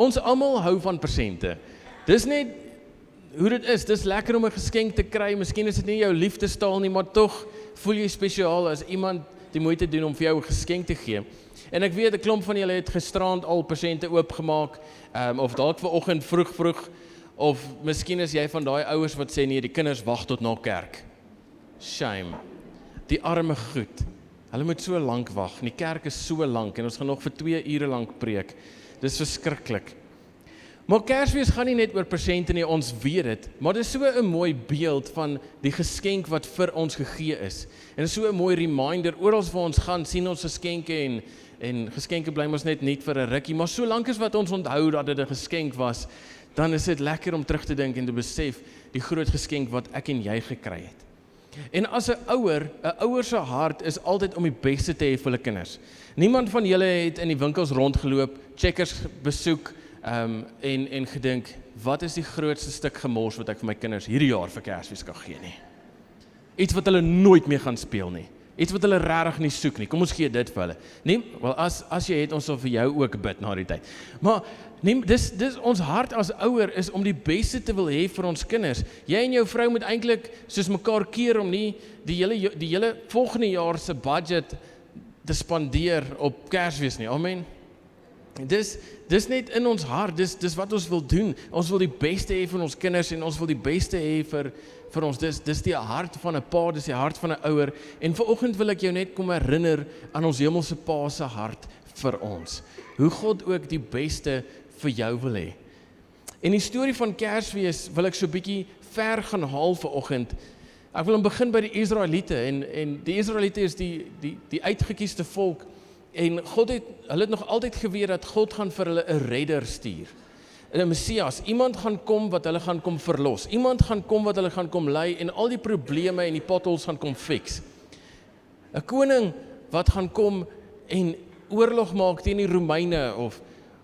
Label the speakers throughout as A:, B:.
A: Ons almal hou van persente. Dis net hoe dit is. Dis lekker om 'n geskenk te kry. Miskien is dit nie jou liefdestaal nie, maar tog voel jy spesiaal as iemand die moeite doen om vir jou 'n geskenk te gee. En ek weet 'n klomp van julle het gisterand al persente oopgemaak, of dalk vanoggend vroeg, of miskien is jy van daai ouers wat sê nee, die kinders wag tot na kerk. Shame. Die arme goed. Hulle moet so lank wag. Die kerk is so lank en ons gaan nog vir 2 ure lank preek. Dis verskriklik. Maar Kersfees gaan nie net oor persente nie, ons weet dit, maar dit is so 'n mooi beeld van die geskenk wat vir ons gegee is. En dit is so 'n mooi reminder, oral waar ons gaan, sien ons geskenke en geskenke bly ons net vir 'n rukkie, maar solank as wat ons onthou dat dit 'n geskenk was, dan is dit lekker om terug te dink en te besef die groot geskenk wat ek en jy gekry het. En as 'n ouer se hart is altyd om die beste te hê vir hulle kinders. Niemand van julle het in die winkels rondgeloop, Checkers besoek, en gedink, wat is die grootste stuk gemors wat ek vir my kinders hierdie jaar vir Kersfees kan gee nie? Iets wat hulle nooit meer gaan speel nie. Iets wat hulle regtig nie soek nie. Kom ons gee dit vir hulle. Nee, wel as jy het, ons sal vir jou ook bid na die tyd. Maar nee, dis ons hart as ouer is om die beste te wil hê vir ons kinders. Jy en jou vrou moet eintlik soos mekaar keer om nie die hele volgende jaar se budget te spandeer op Kersfees nie. Amen. Dis net in ons hart, dis wat ons wil doen. Ons wil die beste hê vir ons kinders en ons wil die beste hê vir ons. Dis die hart van 'n pa, dis die hart van 'n ouer. En vanoggend wil ek jou net kom herinner aan ons hemelse Pa se hart vir ons. Hoe God ook die beste vir jou wil hê. En die storie van Kersfees wil ek so 'n bietjie ver gaan haal vanoggend. Ek wil begin by die Israeliete en die Israeliete is die uitgekiesde volk. En hulle het nog altyd geweet dat God gaan vir hulle 'n redder stuur. 'n Messias, iemand gaan kom wat hulle gaan kom verlos. Iemand gaan kom wat hulle gaan kom lei en al die probleme en die potholes gaan kom fix. 'n Koning wat gaan kom en oorlog maak teen die Romeine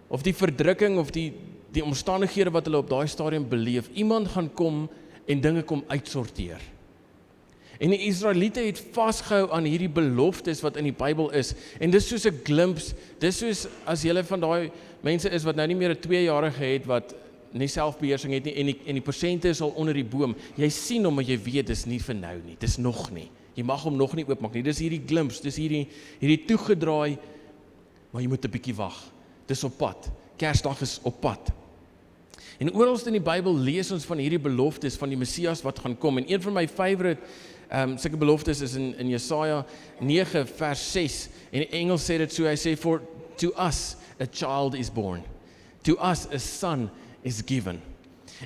A: of die verdrukking of die omstandighede wat hulle op daai stadium beleef. Iemand gaan kom en dinge kom uitsorteer. En die Israeliete het vasgehou aan hierdie beloftes wat in die Bybel is. En dis soos 'n glimpse, dis soos as jy van daai mense is wat nou nie meer 'n 2-jarige het wat nie selfbeheersing het nie en die persente is al onder die boom. Jy sien hom, maar jy weet dis nie vir nou nie. Dis nog nie. Jy mag hom nog nie oopmaak nie. Dis hierdie glimpse, dis hierdie toegedraai, maar jy moet 'n bietjie wag. Dis op pad. Kersdag is op pad. En oral in die Bybel lees ons van hierdie beloftes van die Messias wat gaan kom. En een van my favorite sulke beloftes is in Jesaja 9 vers 6. En in Engels sê dit so, hy sê, for to us a child is born. To us a son is given.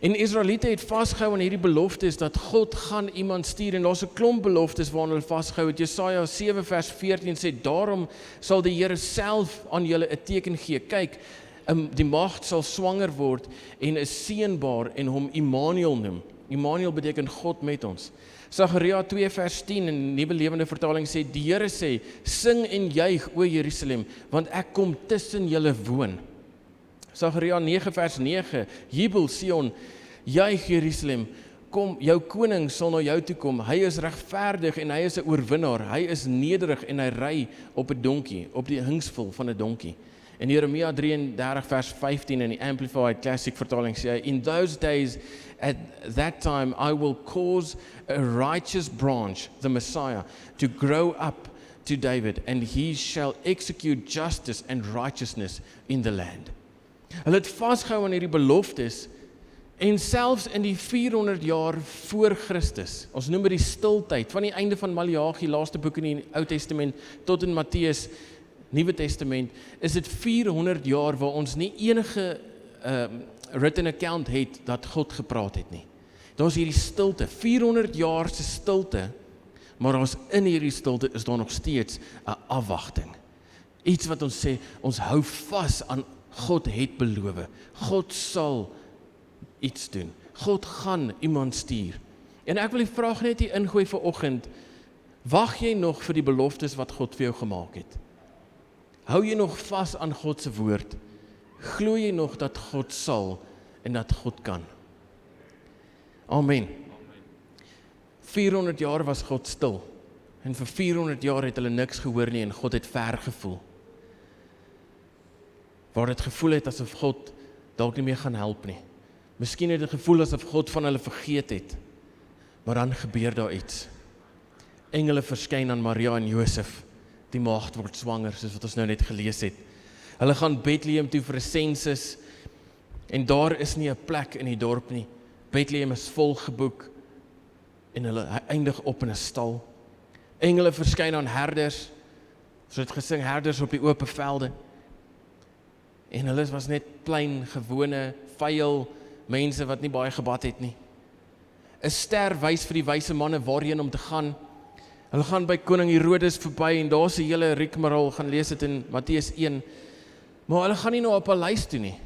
A: En Israeliete het vasgehou aan hierdie beloftes dat God gaan iemand stuur. En daar's 'n klomp beloftes waaraan hulle vasgehou het. Jesaja 7 vers 14 sê, daarom sal die Here self aan julle 'n teken gee. Kyk, die maagd sal swanger word en is seënbaar en hom Immanuel noem. Immanuel beteken God met ons. Sagaria 2 vers 10 in die Nuwe Lewende Vertaling sê, die Here sê, sing en juig o Jerusalem, want ek kom tussen julle woon. Sagaria 9 vers 9, jubel Sion, juig Jerusalem, kom, jou koning sal na jou toe kom, hy is regverdig en hy is 'n oorwinnaar, hy is nederig en hy ry op 'n donkie, op die hingsvel van 'n donkie. In Jeremia 33 vers 15 in die Amplified Classic vertaling sê hy, in those days, at that time, I will cause a righteous branch, the Messiah, to grow up to David, and he shall execute justice and righteousness in the land. Hulle het vasgehou aan hierdie beloftes, en selfs in die 400 jaar voor Christus, ons noem dit die stiltyd, van die einde van Maleagi, laaste boek in die Ou Testament, tot in Matteus, Nuwe Testament, is dit 400 jaar waar ons nie enige written account het dat God gepraat het nie. Daar is hierdie stilte, 400 jaar se stilte, maar in hierdie stilte is daar nog steeds 'n afwagting. Iets wat ons sê, ons hou vas aan God het beloof. God sal iets doen. God gaan iemand stuur. En ek wil die vraag net hier ingooi vanoggend, wag jy nog vir die beloftes wat God vir jou gemaak het? Hou jy nog vas aan God se woord? Glo jy nog dat God sal en dat God kan? Amen. 400 jaar was God stil. En vir 400 jaar het hulle niks gehoor nie en God het ver gevoel. Waar dit gevoel het asof God dalk nie meer gaan help nie. Miskien het 'n gevoel asof God van hulle vergeet het, maar dan gebeur daar iets. Engele verskyn aan Maria en Josef, die maagd word swanger, soos wat ons nou net gelees het. Hulle gaan Bethlehem toe vir 'n sensus, en daar is nie 'n plek in die dorp nie. Bethlehem is vol geboek, en hulle eindig op in 'n stal. Engele verskyn aan herders, so het gesing, herders op die oop velde. En hulle was net klein, gewone, vuil mense wat nie baie gebad het nie. 'n ster wys vir die wyse manne waarheen om te gaan. Hulle gaan by koning Herodes verby en daar's 'n hele rigmarole, gaan lees dit in Matteus 1. Maar hulle gaan nie na 'n paleis toe nie.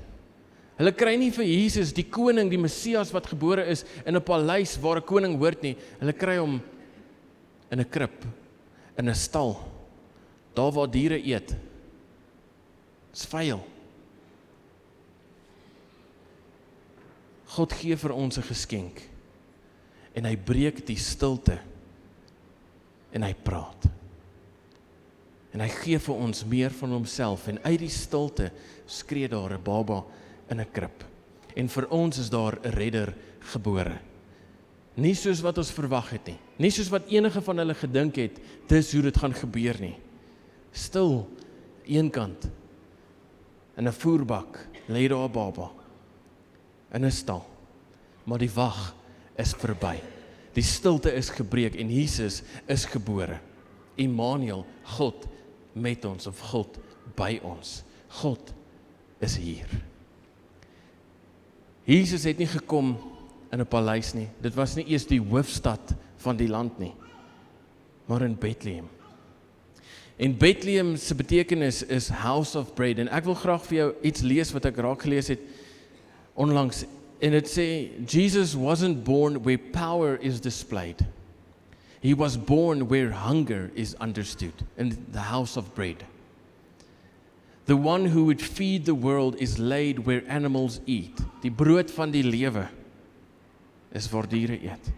A: Hulle kry nie vir Jesus, die koning, die Messias wat gebore is, in 'n paleis waar 'n koning hoort nie. Hulle kry hom in 'n krib, in 'n stal, daar waar diere eet. Dis vuil. God gee vir ons 'n geskenk, en hy breek die stilte, en hy praat. En hy gee vir ons meer van homself, en uit die stilte skree daar 'n baba in 'n krib. En vir ons is daar 'n redder gebore. Nie soos wat ons verwag het nie. Nie soos wat enige van hulle gedink het, dis hoe dit gaan gebeur nie. Stil, eenkant, in 'n voerbak, lê daar 'n baba, in 'n stal. Maar die wag is verby. Die stilte is gebreek en Jesus is gebore. Immanuel, God met ons, of God by ons. God is hier. Jesus het nie gekom in 'n paleis nie. Dit was nie eers die hoofstad van die land nie, maar in Bethlehem. En Bethlehem se betekenis is House of Bread. En ek wil graag vir jou iets lees wat ek raak gelees het onlangs. En dit sê, Jesus wasn't born where power is displayed. He was born where hunger is understood, in the house of bread. The one who would feed the world is laid where animals eat. Die brood van die lewe is waar diere eet.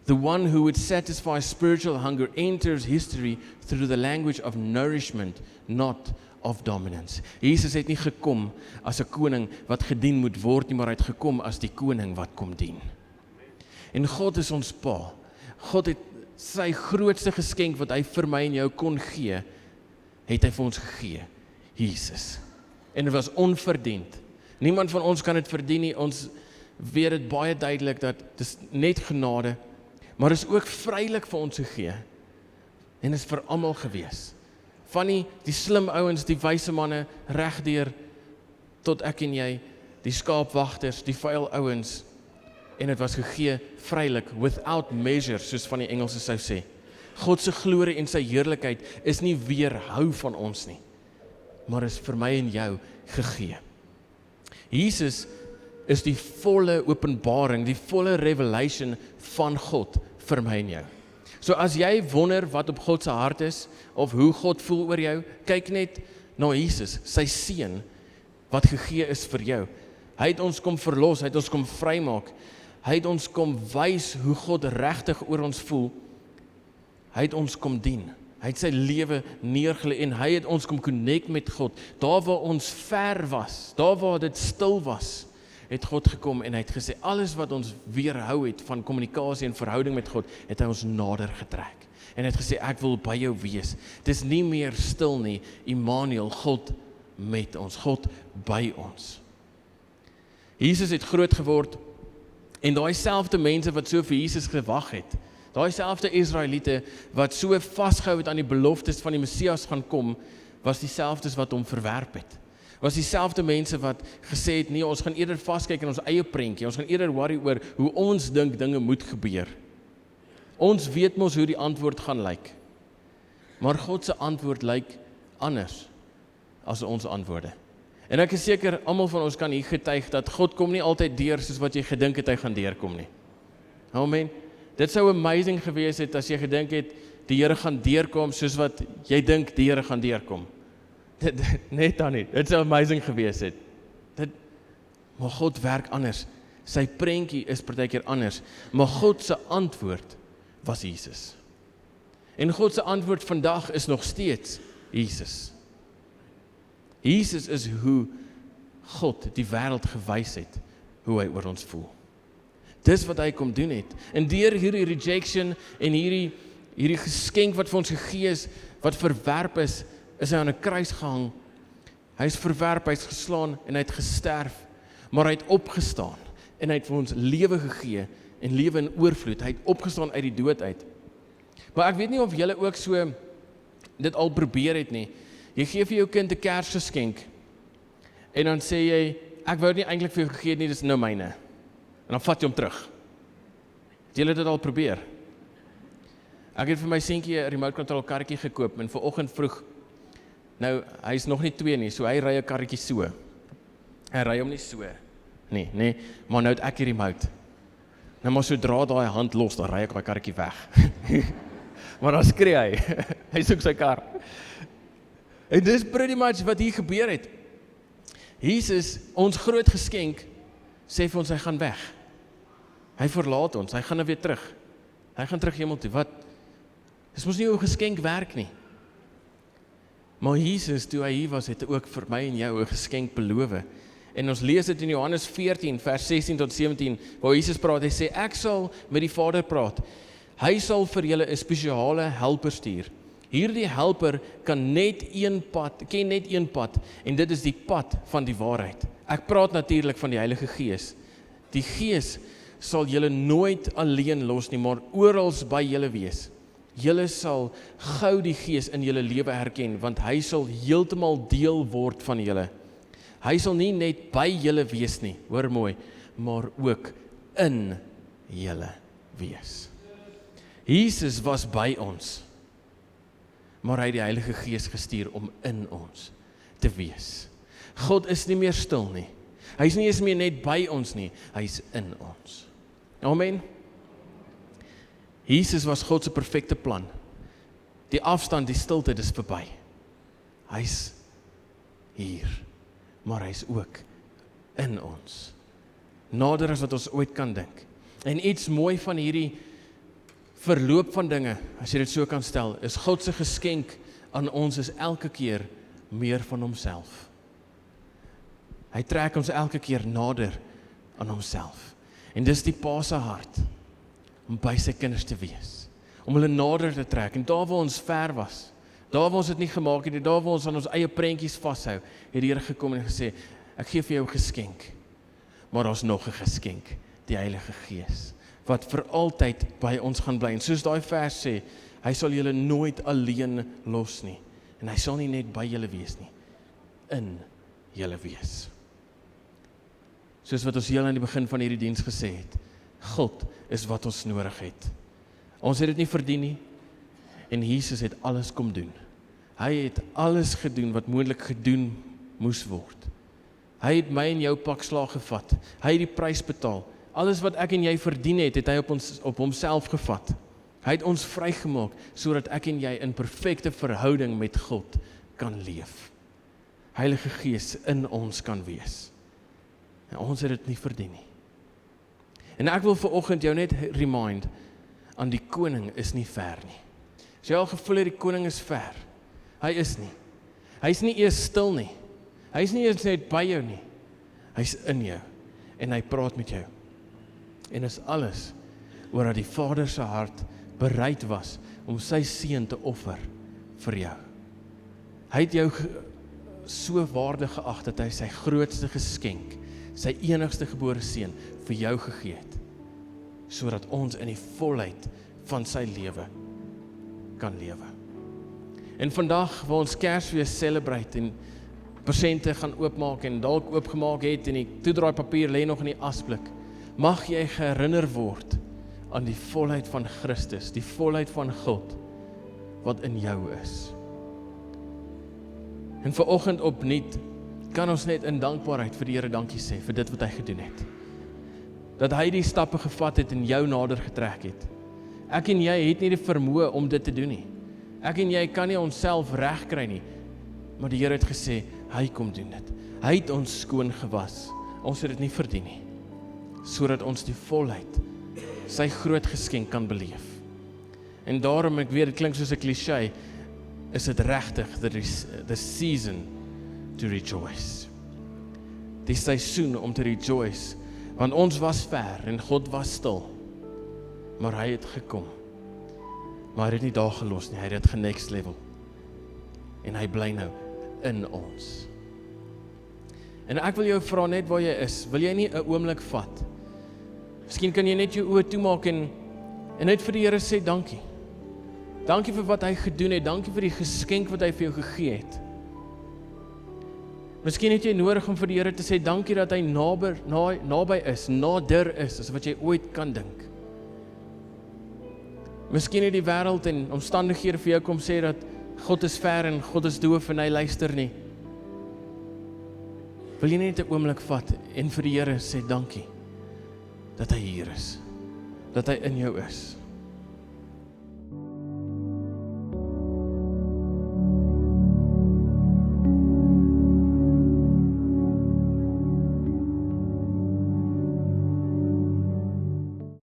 A: The one who would satisfy spiritual hunger enters history through the language of nourishment, not of dominance. Jesus het nie gekom as 'n koning wat gedien moet word nie, maar hy het gekom as die koning wat kom dien. En God is ons pa. God het sy grootste geskenk wat hy vir my en jou kon gee, het hy vir ons gegee. Jesus. En dit was onverdiend. Niemand van ons kan dit verdien nie. Ons weet dit baie duidelik dat dis net genade, maar is ook vrylik vir ons gegee. En is vir almal gewees. Van die slim ouens, die wyse manne, regdeur tot ek en jy, die skaapwagters, die vuil ouens, en dit was gegee vrylik, without measure, soos van die Engelse sou sê. God se glorie en sy heerlikheid is nie weerhou van ons nie, maar is vir my en jou gegee. Jesus is die volle openbaring, die volle revelation van God vir my en jou. So as jy wonder wat op God se hart is, of hoe God voel oor jou, kyk net na Jesus, sy seun, wat gegee is vir jou. Hy het ons kom verlos, hy het ons kom vrymaak, hy het ons kom wys hoe God regtig oor ons voel, hy het ons kom dien, hy het sy lewe neergelê en hy het ons kom connect met God. Daar waar ons ver was, daar waar dit stil was, het God gekom en hy het gesê, alles wat ons weerhou het van kommunikasie en verhouding met God, het hy ons nader getrek. En hy het gesê, ek wil by jou wees. Dit is nie meer stil nie, Immanuel, God met ons, God by ons. Jesus het groot geword, en daai selfde mense wat so vir Jesus gewag het, daai selfde Israeliete wat so vasgehou het aan die beloftes van die Messias gaan kom, was dieselfdes wat hom verwerp het. Was dieselfde mense wat gesê het, nee, ons gaan eerder vaskyk in ons eie prentjie, ons gaan eerder worry oor hoe ons dink dinge moet gebeur. Ons weet mos hoe die antwoord gaan lyk. Maar God se antwoord lyk anders as ons antwoorde. En ek is seker, almal van ons kan hier getuig dat God kom nie altyd deur soos wat jy gedink het hy gaan deurkom nie. Amen. Dit sou amazing gewees het as jy gedink het die Here gaan deurkom soos wat jy dink die Here gaan deurkom. Net dan nie. Dit sou amazing gewees het. Maar God werk anders. Sy prentjie is partykeer anders. Maar God se antwoord was Jesus. En God se antwoord vandag is nog steeds Jesus. Jesus is hoe God die wêreld gewys het hoe hy oor ons voel. Dis wat hy kom doen het. En deur hierdie rejection en hierdie geskenk wat vir ons gegee is, wat verwerp is hy aan 'n kruis gehang. Hy is verwerp, hy is geslaan en hy het gesterf, maar hy het opgestaan en hy het vir ons lewe gegee en lewe in oorvloed. Hy het opgestaan uit die dood uit. Maar ek weet nie of julle ook so dit al probeer het nie. Jy gee vir jou kind 'n Kersgeskenk en dan sê jy, ek wou nie eintlik vir jou gegee nie, dis nou myne. En dan vat jy hom terug. Het julle dit al probeer? Ek het vir my seentjie 'n remote control karretjie gekoop en vanoggend vroeg, nou hy is nog nie 2 nie, so hy ry 'n karretjie so. Hy ry hom nie so nee, maar nou het ek die remote. Nou maar sodra daai hand los, dan ry ek daai karretjie weg. Maar dan skree hy. Hy soek sy kar. En dis pretty much wat hier gebeur het. Jesus, ons groot geskenk, sê vir ons hy gaan weg. Hy verlaat ons, hy gaan nou weer terug. Hy gaan terug hemel toe. Wat? Dis mos nie hoe geskenk werk nie. Maar Jesus, toe hy hier was, het ook vir my en jou 'n geskenk beloof. En ons lees dit in Johannes 14, vers 16 tot 17, waar Jesus praat, hy sê, ek sal met die Vader praat. Hy sal vir julle 'n spesiale helper stuur. Hierdie helper ken net een pad, en dit is die pad van die waarheid. Ek praat natuurlik van die Heilige Gees. Die Gees sal julle nooit alleen los nie, maar oral by julle wees. Julle sal gou die Gees in julle lewe herken, want hy sal heeltemal deel word van julle. Hy sal nie net by julle wees nie, hoor mooi, maar ook in julle wees. Jesus was by ons, maar hy het die Heilige Gees gestuur om in ons te wees. God is nie meer stil nie. Hy is nie eens meer net by ons nie, hy is in ons. Amen. Jesus was God se perfekte plan. Die afstand, die stilte, dis verby. Hy's hier, maar hy's ook in ons. Nader as wat ons ooit kan dink. En iets mooi van hierdie verloop van dinge, as jy dit so kan stel, is God se geskenk aan ons is elke keer meer van homself. Hy trek ons elke keer nader aan homself. En dis die Pa se hart, om by sy kinders te wees, om hulle nader te trek, en daar waar ons ver was, daar waar ons dit nie gemaak het, daar waar ons aan ons eie prentjies vashou, het die Here gekom en gesê, ek gee vir jou 'n geskenk, maar daar's nog 'n geskenk, die Heilige Gees, wat vir altyd by ons gaan bly, en soos daai vers sê, hy sal julle nooit alleen los nie, en hy sal nie net by julle wees nie, in julle wees. Soos wat ons heel aan die begin van hierdie diens gesê het, God is wat ons nodig het. Ons het dit nie verdien nie, en Jesus het alles kom doen. Hy het alles gedoen wat moontlik gedoen moes word. Hy het my en jou pak slaag gevat. Hy het die prys betaal. Alles wat ek en jy verdien het, het hy op homself gevat. Hy het ons vrygemaak, sodat ek en jy in perfekte verhouding met God kan leef. Heilige Gees in ons kan wees. En ons het dit nie verdien nie. En ek wil vanoggend jou net remind, aan die koning is nie ver nie. As jy al gevoel het die koning is ver, hy is nie. Hy is nie eers stil nie. Hy is nie eers net by jou nie. Hy is in jou, en hy praat met jou. En is alles, oor dat die Vader se hart bereid was, om sy seun te offer vir jou. Hy het jou so waardig geag, dat hy sy grootste geskenk, sy enigste gebore seun, vir jou gegee het, sodat ons in die volheid van sy lewe kan lewe. En vandag, waar ons Kersfees celebrate en persente gaan oopmaak en dalk oopgemaak het en die toedraaipapier lê nog in die asblik, mag jy herinner word aan die volheid van Christus, die volheid van God wat in jou is. En vanoggend opnuut kan ons net in dankbaarheid vir die Here dankie sê vir dit wat hy gedoen het. Dat hy die stappe gevat het en jou nader getrek het. Ek en jy het nie die vermoë om dit te doen nie. Ek en jy kan nie onsself regkry nie. Maar die Here het gesê, hy kom doen dit. Hy het ons skoon gewas. Ons het dit nie verdien nie. Sodat ons die volheid, sy groot geskenk kan beleef. En daarom, ek weet, dit klink soos 'n cliché, is dit regtig the season to rejoice. die seisoen om te rejoice, want ons was ver en God was stil, maar hy het gekom, maar hy het nie daar gelos nie, hy het genext level, en hy bly nou in ons. En ek wil jou vra net waar jy is, wil jy nie 'n oomblik vat? Miskien kan jy net jou oë toemaak en net vir die Here sê dankie. Dankie vir wat hy gedoen het, dankie vir die geskenk wat hy vir jou gegee het. Miskien het jy nodig om vir die Here te sê dankie dat hy naby is, nader is, as wat jy ooit kan dink. Miskien het die wêreld en omstandighede vir jou kom sê dat God is ver en God is doof en hy luister nie. Wil jy net 'n oomblik vat en vir die Here sê dankie dat hy hier is, dat hy in jou is.